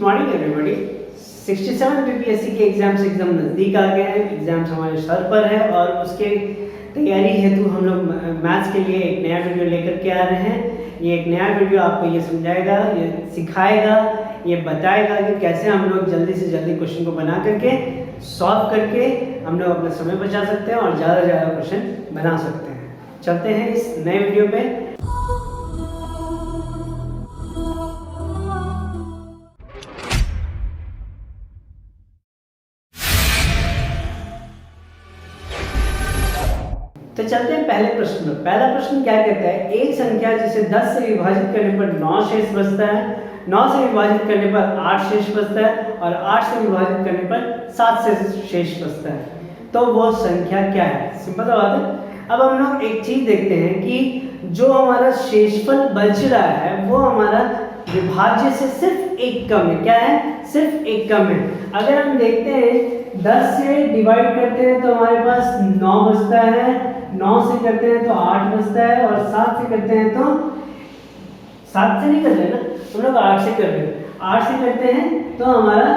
Morning everybody. 67 BPSC के exams एकदम नज़दीक आ गए हैं। एग्जाम्स हमारे सर पर है और उसके तैयारी हेतु हम लोग मैथ्स के लिए एक नया वीडियो लेकर के आ रहे हैं। ये एक नया वीडियो आपको ये समझाएगा, ये सिखाएगा, ये बताएगा कि कैसे हम लोग जल्दी से जल्दी क्वेश्चन को बना करके सॉल्व करके हम लोग अपना समय बचा सकते हैं और ज़्यादा से ज़्यादा क्वेश्चन बना सकते हैं। चलते हैं इस नए वीडियो पे। तो चलते हैं पहले प्रश्न में। पहला प्रश्न क्या कहता है, एक संख्या जिसे 10 से विभाजित करने पर 9 शेष बचता है, 9 से विभाजित करने पर 8 शेष बचता है और 8 से विभाजित करने पर 7 से शेष बचता है, तो वो संख्या क्या है? सिंपल सा बात है। अब हम लोग एक चीज देखते हैं कि जो हमारा शेषफल बच रहा है वो हमारा विभाज्य से सिर्फ एक कम है। क्या है? सिर्फ एक कम है। अगर हम देखते हैं 10 से डिवाइड करते हैं तो हमारे पास 9 बचता है, 9 से करते हैं तो 8 बचता है और 7 से करते हैं तो 7 से नहीं करते हैं ना, हम लोग 8 से करते हैं, 8 से करते हैं तो हमारा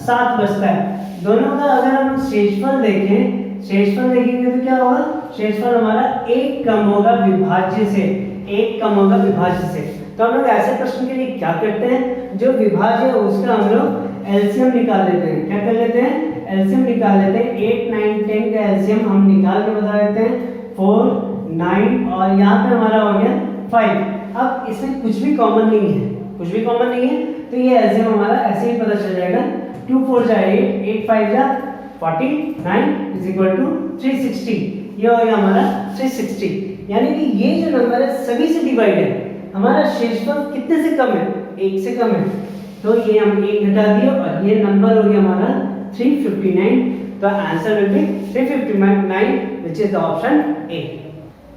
7 बचता है। दोनों का अगर हम शेषफल देखें, शेषफल देखेंगे तो क्या होगा? शेषफल हमारा एक कम होगा विभाज्य से, एक कम होगा विभाज्य से। तो हम लोग ऐसे प्रश्न के लिए क्या करते हैं, जो विभाज्य है उसका हम लोग एलसीएम निकाल लेते हैं। क्या कर लेते हैं? एलसीएम निकाल लेते हैं। 8, 9, 10 का एलसीएम हम निकाल के बता देते हैं 4, 9 और यहाँ पे हमारा हो गया 5। अब इसमें कुछ भी कॉमन नहीं है, कुछ भी कॉमन नहीं है, तो ये एलसीएम हमारा ऐसे ही पता चल जाएगा। 2 4 जा 8, 8 5 जा 49 इज इक्वल टू 360। ये हो गया हमारा 360। यानी कि ये जो नंबर है सभी से डिवाइड है। हमारा शेषफल कितने से कम है? 1 से कम है, तो ये हम 1 घटा दिए और ये नंबर हो गया हमारा 359। तो answer will be 359 which is the option A.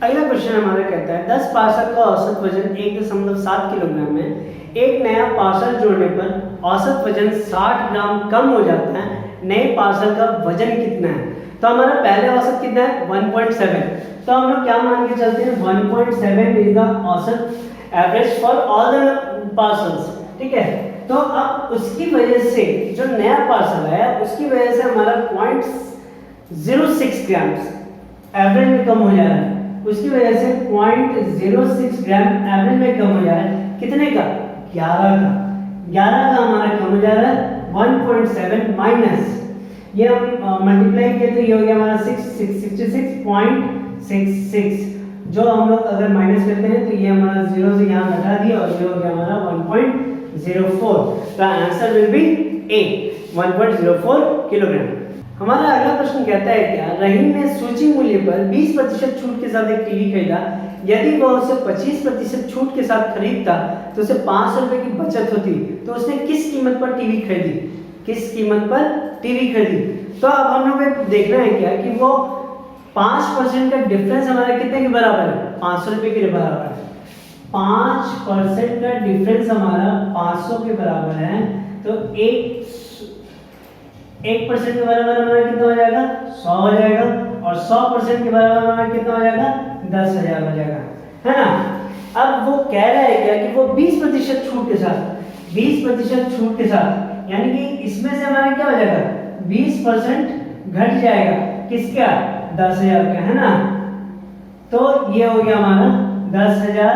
अगला क्वेश्चन हमारा कहता है 10 पार्सल का औसत वजन 1.7 किलोग्राम है। एक नया पार्सल जोड़ने पर औसत वजन 60 ग्राम कम हो जाता है, नए पार्सल का वजन कितना है? तो हमारा पहले औसत कितना है? 1.7। तो हम लोग क्या मान के चलते हैं? 1.7 इज द औसत average for all the parcels. ठीक है, तो अब उसकी वजह से जो नया पार्सल है उसकी वजह से हमारा 0.06 ग्राम एवरेज में कम हो जा रहा है। उसकी वजह से 0.06 ग्राम एवरेज में कम हो जा रहा है। कितने का? 11 का। 11 का हमारा कम हो जा रहा है। 1.7 माइनस ये हम मल्टीप्लाई किए तो ये हो गया हमारा 66.66। जो हम लोग अगर माइनस करते हैं तो ये हमारा 0 से यहाँ घटा दिया और ये हो गया हमारा 1.04। तो answer will be A 1.04 kilogram. हमारा अगला प्रश्न कहता है क्या, रहीम ने सूची मूल्य पर 20% छूट के साथ एक टीवी खरीदा। यदि वह उसे 25% छूट के साथ खरीदता तो उसे 500 रुपए की बचत होती। तो उसने किस कीमत पर टीवी खरीदी? किस कीमत पर टीवी खरीदी? तो अब हम लोग को देखना है क्या कि वो 5% का डिफरेंस हमारा कितने के बराबर है? 500 रुपए के बराबर है। 5% का डिफरेंस हमारा 500 के बराबर है। तो 1% के बराबर हमारा कितना हो जाएगा? 100 हो जाएगा और 100% के बराबर हमारा कितना हो जाएगा? 10,000 हो जाएगा, है ना। अब वो कह रहा है क्या कि वो 20% छूट के साथ, 20% छूट के साथ, यानी कि इसमें से हमारा क्या हो जाएगा? 20% घट जाएगा। किसका? 10,000 का, है ना। तो ये हो गया हमारा 10,000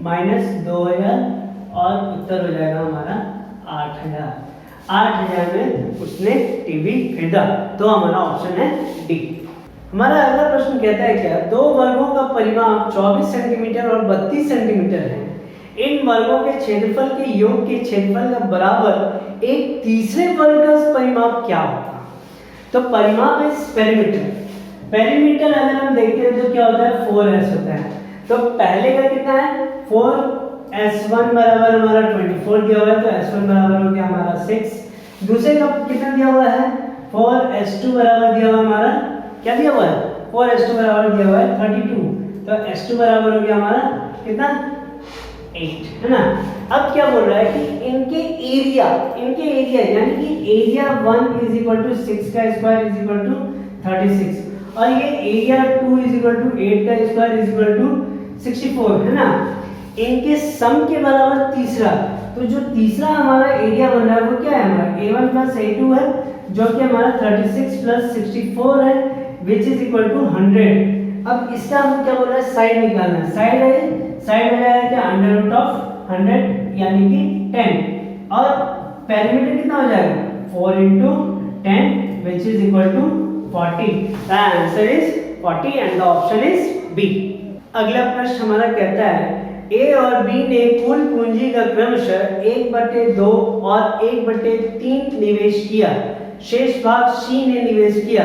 माइनस 2,000 और उत्तर हो जाएगा हमारा 8,000। 8,000 में उसने टीवी खरीदा, तो हमारा ऑप्शन है डी। हमारा अगला प्रश्न कहता है क्या, दो वर्गों का परिमाप 24 सेंटीमीटर और 32 सेंटीमीटर है। इन वर्गों के क्षेत्रफल के योग के क्षेत्रफल का बराबर एक तीसरे वर्ग का परिमाप क्या होगा? तो परिमाप इज पेरीमीटर। पेरीमीटर अगर हम देखते हैं तो क्या होता है? 4s होता है। तो पहले का कितना है? 4s1 बराबर हमारा 24 दिया हुआ है, तो s1 बराबर हो गया हमारा 6। दूसरे का कितना दिया हुआ है? 4s2 बराबर दिया हुआ हमारा, क्या दिया हुआ है? 4s2 बराबर दिया हुआ है 32। तो s2 बराबर हो गया हमारा कितना? 8, है ना। अब क्या बोल रहा है कि इनके एरिया यानी कि एरिया 1 इज इक्वल टू 6 का स्क्वायर इज इक्वल टू 36 और ये एरिया 2 इज इक्वल टू 8 का स्क्वायर इज इक्वल टू 64, है ना। इनके सम के बराबर तीसरा, तो जो तीसरा हमारा एरिया बन रहा है वो क्या है हमारा a1 प्लस a2 है, जो कि हमारा 36 प्लस 64 है, विच इज इक्वल टू 100। अब इसका हम क्या बोल रहे हैं, साइड निकालना है। साइड है, साइड हो जाएगा क्या, अंडर रूट ऑफ 100 यानी कि 10, और पेरीमीटर कितना हो जाएगा 4 into 10 which is equal to 40। The answer is 40 and the option is B। अगला प्रश्न हमारा कहता है A और B ने कुल पूंजी का क्रमशः 1/2 और 1/3 निवेश किया, शेष भाग C ने निवेश किया।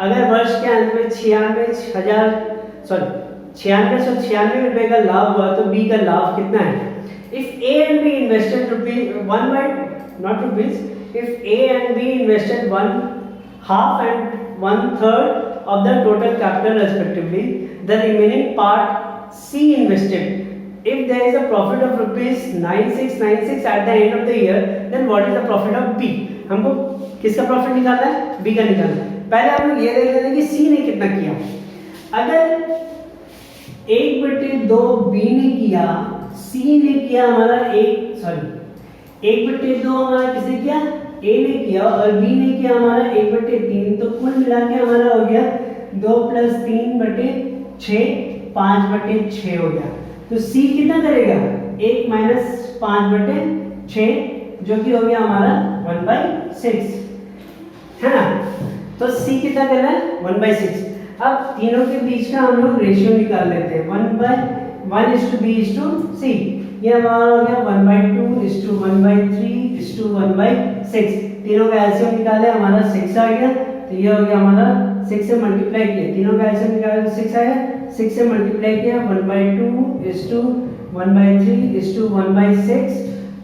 अगर वर्ष के अंत में 9696 रुपए का लाभ हुआ तो B का लाभ कितना है। If A and B invested if A and B invested 1/2 and 1/3 of the total capital respectively, the remaining part C invested. If there is a profit of rupees 9696 at the end of the year, then what is the profit of B? हमको किसका profit निकालना है, B का निकालना है। पहले हम लोग ये देख लेते हैं कि C ने कितना किया। अगर 1/2 B ने किया, C ने किया हमारा 1/2 हमारा किसने किया, A ने किया, और B ने किया हमारा 1/3, तो कुल मिला के हमारा हो गया 2 + 3/6 5/6 हो गया। तो C कितना करेगा, 1 - 5/6 जो कि हो गया हमारा 1/6, है ना। तो C कितना कर रहा है 1/6। अब तीनों के बीच का हम लोग रेशियो निकाल लेते हैं, 1/1:B:C। ये हमारा हो गया 1/2:1/3:1/6। तीनों का एलसीएम निकाले हमारा 6 आ गया, तो ये हो गया हमारा 6 से मल्टीप्लाई किया, तीनों का एलसीएम निकाले तो 6 आया, 6 से मल्टीप्लाई किया 1/2:1/3:1/6,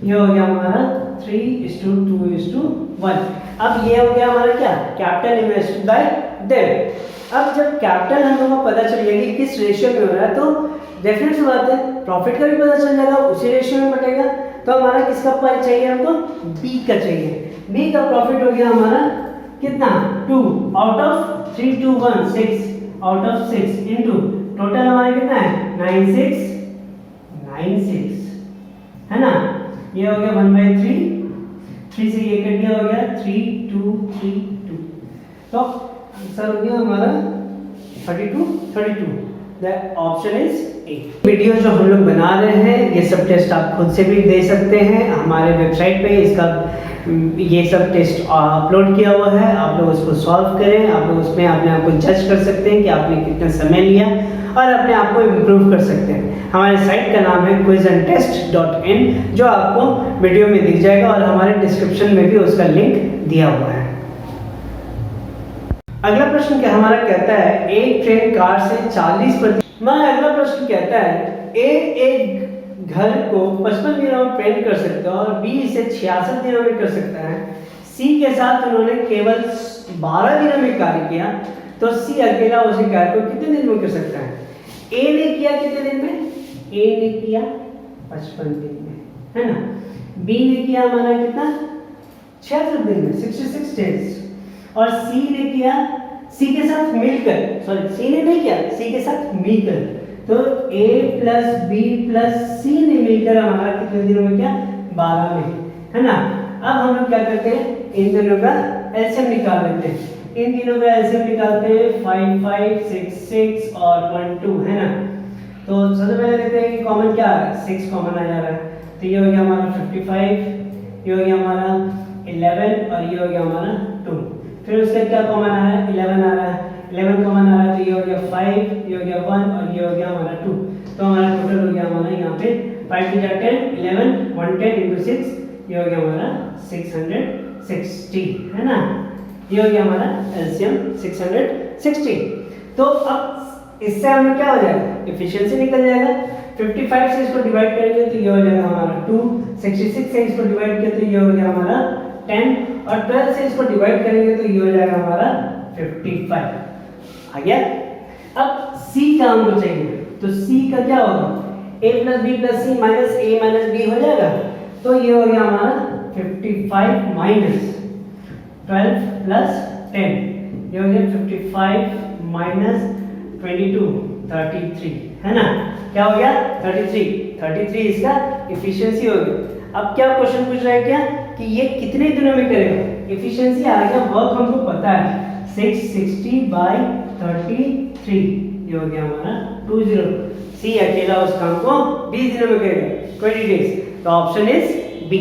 ये हो गया हमारा 3:2:1। अब ये हो गया हमारा क्या, कैपिटल इन्वेस्टेड बाय देम। अब जब कैपिटल हम लोगों को पता चल गया कि किस रेशियो में हो रहा है, तो डेफिनेट सी बात है प्रॉफिट का भी पता चल जाएगा, उसी रेशियो में बटेगा। तो हमारा किसका पाई चाहिए हमको, बी का चाहिए। बी का प्रॉफिट हो गया हमारा कितना, 2 out of 3 2 1 6 out of 6 into total हमारा कितना है 96 है ना। ये हो गया 1/3, 3 से ये कट गया, हो गया 3 2 3 2, तो आंसर हो गया हमारा 32। The option is a. Video जो हम लोग बना रहे हैं ये सब टेस्ट आप खुद से भी दे सकते हैं, हमारे वेबसाइट पे इसका ये सब टेस्ट अपलोड किया हुआ है। आप लोग उसको सॉल्व करें, आप लोग उसमें अपने आप को जज कर सकते हैं कि आपने कितना समय लिया और अपने आप को इम्प्रूव कर सकते हैं। हमारे साइट का नाम है quizandtest.in, जो आपको वीडियो में दिख जाएगा और हमारे डिस्क्रिप्शन में भी उसका लिंक दिया हुआ है। अगला प्रश्न क्या हमारा कहता है, एक ट्रेन कार से 40%। अगला प्रश्न कहता है ए एक घर को 55 दिनों में पेंट कर सकता है और बी इसे 66 दिनों में कर सकता है। सी के साथ उन्होंने केवल 12 दिनों में कार्य किया, तो सी अकेला उसी कार्य को कितने दिन में कर सकता है। ए ने किया कितने दिन में, ए ने किया 55 दिन में, है ना। बी ने किया हमारा कितना 66 दिन में 66 डेज, और सी ने किया सी के साथ मिलकर, सॉरी सी ने नहीं किया, सी के साथ मिलकर, तो a प्लस बी प्लस सी ने मिलकर हमारा कितने दिनों में किया 12 में, है ना। अब हम लोग क्या करते हैं, इन दोनों का एलसीएम निकाल लेते हैं। इन तीनों का एलसीएम निकालते हैं 5 5 6 6 और 1 2, है ना। तो सबसे पहले देखते हैं कि कॉमन क्या आ रहा है, 6 कॉमन आ जा रहा है, तो ये हो गया हमारा 55, ये हो गया हमारा 11 और ये हो गया हमारा 2। फिर उसके क्या कॉमन आ रहा है, 11 आ रहा है, 11 कॉमन आ रहा है, तो ये हो गया 5, ये हो गया 1 और ये हो गया हमारा 2। तो हमारा टोटल हो गया हमारा यहाँ पे 5 to 10 11 110 into 6, ये हो गया हमारा 660, है ना। ये हो गया हमारा एलसीएम 660। तो अब इससे हमें क्या हो जाएगा, एफिशिएंसी निकल जाएगा। 55 से इसको डिवाइड करेंगे तो ये हो जाएगा हमारा 2, 66 से इसको डिवाइड किया तो ये हो गया हमारा 10, और 12 से इसको डिवाइड करेंगे तो ये हो जाएगा हमारा 55 आ गया। अब C का हमको चाहिए, तो C का क्या होगा, a plus b plus c minus a minus b हो जाएगा, तो ये हो गया हमारा 55 माइनस 12 प्लस 10, ये हो गया 55 माइनस 22 33, है ना। क्या हो गया 33। 33 इसका एफिशिएंसी हो गया। अब क्या क्वेश्चन पूछ रहा है क्या कि ये कितने दिनों में करेगा? एफिशिएंसी आ गया, वर्क हमको पता है 660/33, ये हो गया हमारा 20। सी अकेला उस काम को 20 दिनों में करेगा, 20 डेज। तो ऑप्शन इज बी।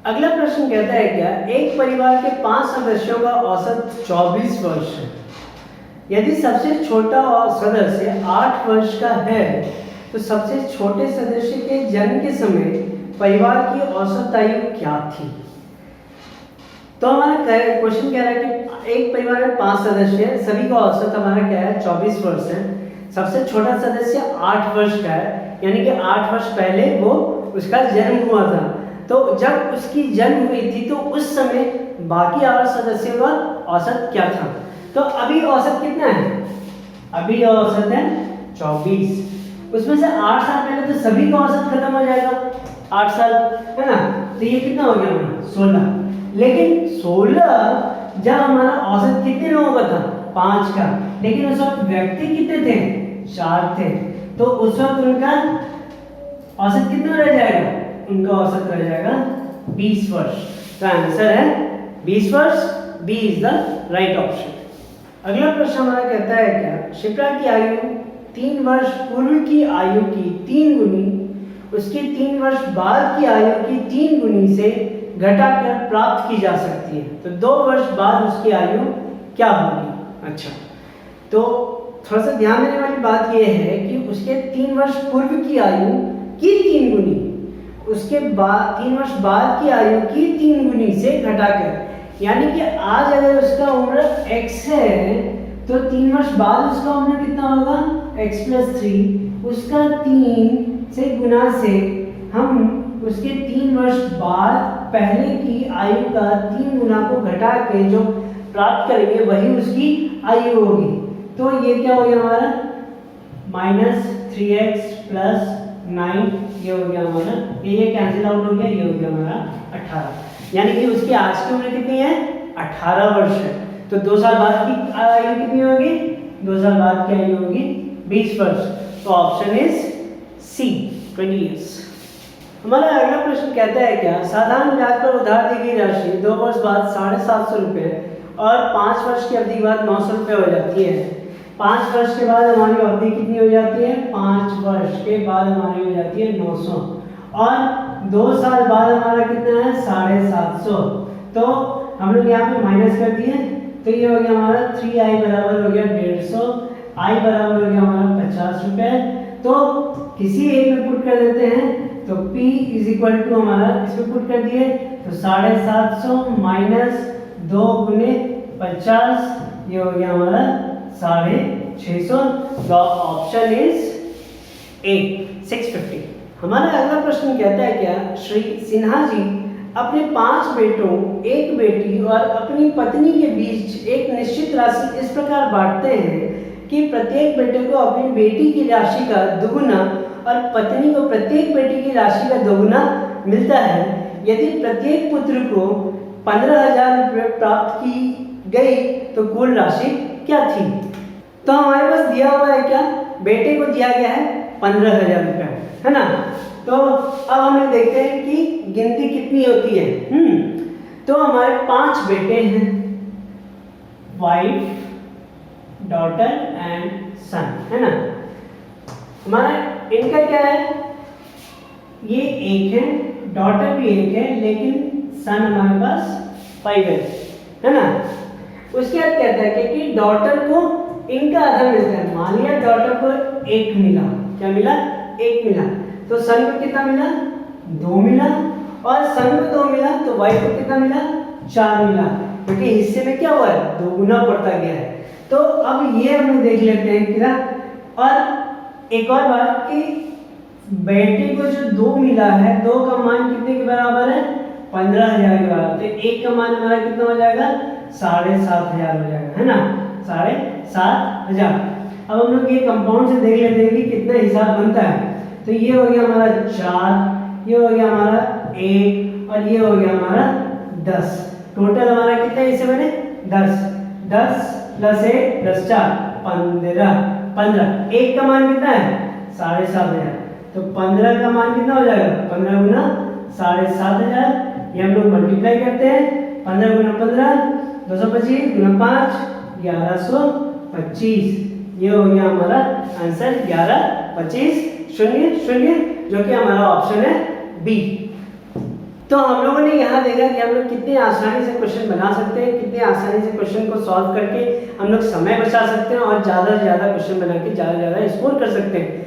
अगला प्रश्न कहता है क्या, एक परिवार के 5 सदस्यों का औसत 24 वर्ष है। यदि सबसे छोटा सदस्य 8 वर्ष का है तो सबसे छोटे सदस्य के जन्म के समय परिवार की औसत आयु क्या थी? तो हमारा क्वेश्चन कह रहा है कि एक परिवार में 5 सदस्य है, सभी का औसत हमारा क्या है 24 वर्ष है। सबसे छोटा सदस्य 8 वर्ष का है, यानी कि 8 वर्ष पहले वो उसका जन्म हुआ था। तो जब उसकी जन्म हुई थी तो उस समय बाकी 8 सदस्यों का औसत क्या था? तो अभी औसत कितना है? अभी औसत है 24। उसमें से 8 साल पहले तो सभी का औसत खत्म हो जाएगा, 8 साल है ना। तो ये कितना हो गया हमारा 16। लेकिन 16 जब हमारा औसत कितने लोगों का था 5 का, लेकिन उस वक्त व्यक्ति कितने थे 4 थे। तो उस वक्त उनका औसत कितना रह जाएगा? उनका औसत रह जाएगा 20 वर्ष। तो आंसर है 20 वर्ष, b is the right option. अगला प्रश्न हमारा कहता है क्या, शिप्रा की आयु 3 वर्ष पूर्व की आयु की 3 गुनी उसके 3 वर्ष बाद की आयु की 3 गुनी से घटाकर प्राप्त की जा सकती है। तो 2 वर्ष बाद उसकी आयु क्या होगी? अच्छा, तो थोड़ा सा ध्यान देने वाली बात यह है कि उसके 3 वर्ष पूर्व की आयु की 3 गुनी उसके बाद 3 वर्ष बाद की आयु की 3 गुनी से घटाकर, यानी कि आज अगर उसका उम्र x है तो 3 वर्ष बाद उसका उम्र कितना होगा x + 3, उसका 3 से गुना से हम उसके 3 वर्ष बाद पहले की आयु का 3 गुना को घटा के जो प्राप्त करेंगे वही उसकी आयु होगी। तो ये क्या हो गया हमारा -3x + 9, ये हो गया हमारा, ये कैंसिल आउट हो गया, ये हो गया हमारा 18। यानी कि उसकी आज की उम्र कितनी है 18 वर्ष है। तो 2 साल बाद की आयु कितनी होगी? 2 साल बाद की आयु होगी 20 वर्ष। तो ऑप्शन इज सी 20 इयर्स। हमारा अगला प्रश्न कहता है क्या, साधारण ब्याज पर उधार दी गई राशि 2 वर्ष बाद 750 रुपये और 5 वर्ष की अवधि बाद 900 रुपये हो जाती है। 5 वर्ष के बाद हमारी अवधि कितनी हो जाती है? 5 वर्ष के बाद हमारी हो जाती है 900, और 2 साल बाद हमारा कितना है 750। तो हम लोग यहाँ पे माइनस कर दिए, तो ये हो गया हमारा 3i बराबर हो गया 150, i बराबर हो गया हमारा 50 रुपये। तो किसी एक में पुट कर देते हैं, तो p = हमारा इसमें पुट कर दिए तो 750 माइनस 2 गुने 50, ये हो गया हमारा 650। The option is a 650। हमारा अगला प्रश्न कहता है क्या, श्री सिन्हा जी अपने 5 बेटों, 1 बेटी और अपनी पत्नी के बीच एक निश्चित राशि इस प्रकार बांटते हैं कि प्रत्येक बेटे को अपनी बेटी की राशि का दुगुना और पत्नी को प्रत्येक बेटी की राशि का दोगुना मिलता है। यदि प्रत्येक पुत्र को 15,000 रुपये प्राप्त की गई तो कुल राशि क्या थी? तो हमारे पास दिया हुआ है क्या, बेटे को दिया गया है 15,000 रुपये, है ना। तो अब हम लोग देखते हैं कि गिनती कितनी होती है। तो हमारे 5 बेटे हैं, वाइफ, डॉटर एंड सन, है ना। हमारा इनका क्या है, ये 1 है, डॉटर भी 1 है, लेकिन सन हमारे पास 5 है ना। उसके बाद कहता है कि डॉटर को इनका आधा मिलता है। मान लिया डॉटर को 1 मिला, क्या मिला 1 मिला, तो सन को कितना मिला 2 मिला, और सन को 2 मिला तो वाइफ को कितना मिला 4 मिला, क्योंकि हिस्से में क्या हुआ है 2 गुना पड़ता गया है। तो अब ये हम लोग देख लेते हैं क्या। और एक और बात कि बेटे को जो 2 मिला है, 2 का मान कितने के बराबर है 15,000 के बराबर, तो 1 का मान हमारा कितना हो जाएगा 7,500 हो जाएगा, है ना 7,500। अब हम लोग ये कंपाउंड से देख लेते हैं कि कितना हिसाब बनता है। तो ये हो गया हमारा 4, ये हो गया हमारा 1 और ये हो गया हमारा 10। टोटल हमारा कितने हिस्से बने 10 + 1 + 4 15। 1 का मान कितना है 7,500, तो 15 का मान कितना हो जाएगा, 15 गुना 7,500, ये हम लोग मल्टीप्लाई करते हैं, 15 गुना 15 225 गुना 5 1125, ये हो गया हमारा आंसर 11,25,00, जो कि हमारा ऑप्शन है बी। तो हम लोगों ने यहाँ देखा कि हम लोग कितने आसानी से क्वेश्चन बना सकते हैं, कितने आसानी से क्वेश्चन को सॉल्व करके हम लोग समय बचा सकते हैं और ज़्यादा से ज़्यादा क्वेश्चन बना के ज़्यादा से ज़्यादा स्कोर कर सकते हैं।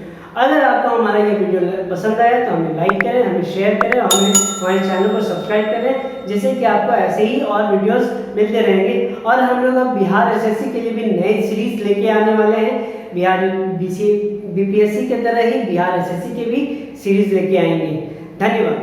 अगर आपको हमारा ये वीडियो पसंद आया तो हमें लाइक करें, हमें शेयर करें और हमारे चैनल को सब्सक्राइब करें, जिससे कि आपको ऐसे ही और वीडियोस मिलते रहेंगे। और हम लोग अब बिहार एसएससी के लिए भी नई सीरीज लेके आने वाले हैं। बिहार बीपीएससी के तरह ही बिहार एसएससी के भी सीरीज लेके आएंगे। धन्यवाद।